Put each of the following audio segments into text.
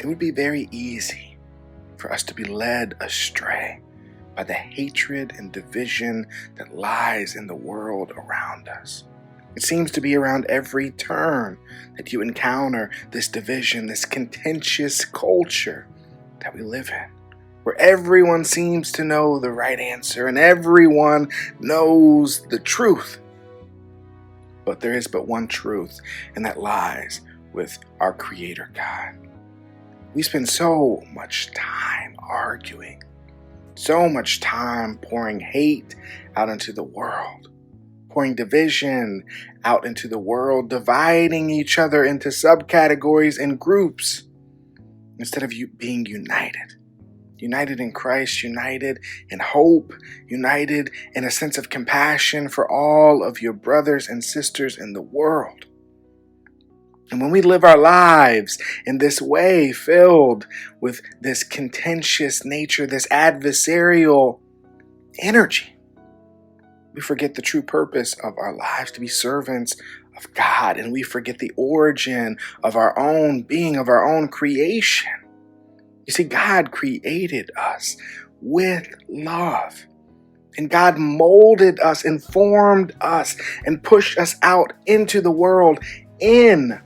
it would be very easy for us to be led astray by the hatred and division that lies in the world around us. It seems to be around every turn that you encounter this division, this contentious culture that we live in, where everyone seems to know the right answer and everyone knows the truth. But there is but one truth, and that lies with our Creator God. We spend so much time arguing, so much time pouring hate out into the world, pouring division out into the world, dividing each other into subcategories and groups, instead of being united. United in Christ, united in hope, united in a sense of compassion for all of your brothers and sisters in the world. And when we live our lives in this way, filled with this contentious nature, this adversarial energy, we forget the true purpose of our lives, to be servants of God, and we forget the origin of our own being, of our own creation. You see, God created us with love, and God molded us and formed us and pushed us out into the world in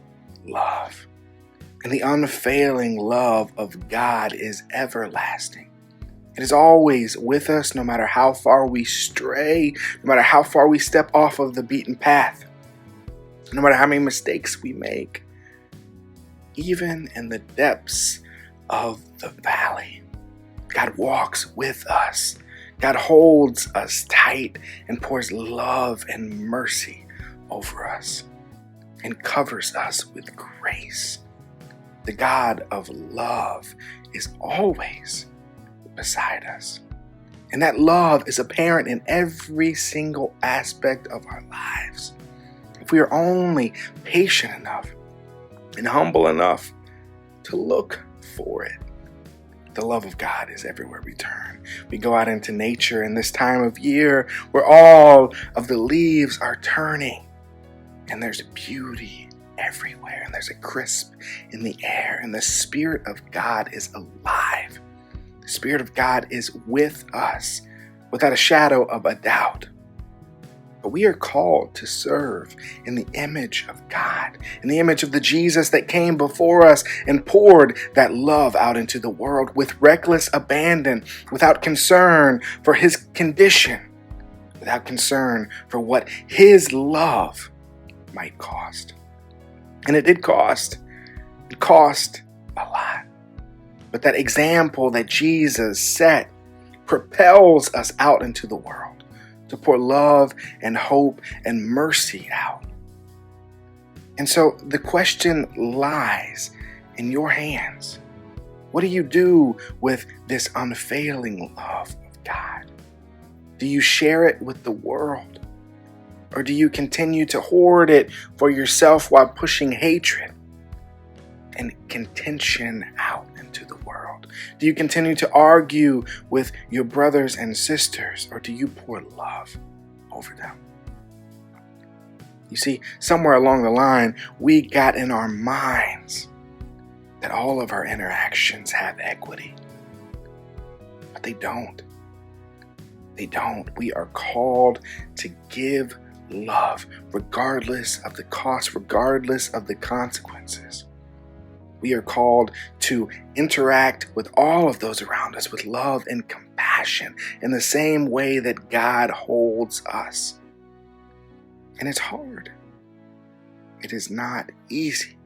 love. And the unfailing love of God is everlasting. It is always with us, no matter how far we stray, no matter how far we step off of the beaten path, no matter how many mistakes we make, even in the depths of the valley. God walks with us. God holds us tight and pours love and mercy over us and covers us with grace. The God of love is always beside us. And that love is apparent in every single aspect of our lives. If we are only patient enough and humble enough to look for it. The love of God is everywhere we turn. We go out into nature in this time of year where all of the leaves are turning, and there's beauty everywhere, and there's a crisp in the air, and the Spirit of God is alive. The Spirit of God is with us without a shadow of a doubt. But we are called to serve in the image of God, in the image of the Jesus that came before us and poured that love out into the world with reckless abandon, without concern for his condition, without concern for what his love might cost. And it did cost. It cost a lot. But that example that Jesus set propels us out into the world to pour love and hope and mercy out. And so the question lies in your hands. What do you do with this unfailing love of God? Do you share it with the world? Or do you continue to hoard it for yourself while pushing hatred and contention out into the world? Do you continue to argue with your brothers and sisters, or do you pour love over them? You see, somewhere along the line, we got in our minds that all of our interactions have equity. But they don't. They don't. We are called to give love regardless of the cost, regardless of the consequences. We are called to interact with all of those around us with love and compassion in the same way that God holds us. And it's hard. It is not easy.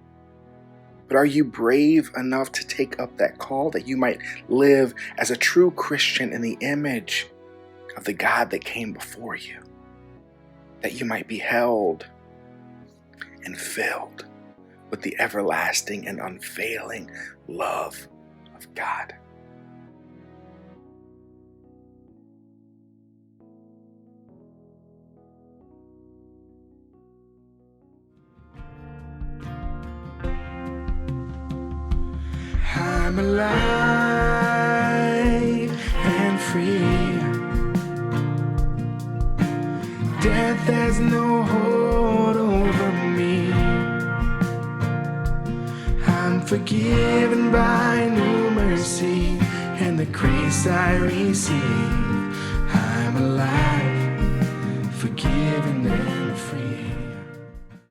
But are you brave enough to take up that call that you might live as a true Christian in the image of the God that came before you? That you might be held and filled with the everlasting and unfailing love of God. I'm alive and free. Death has no hold over me. I'm forgiven by new mercy and the grace I receive. I'm alive, forgiven and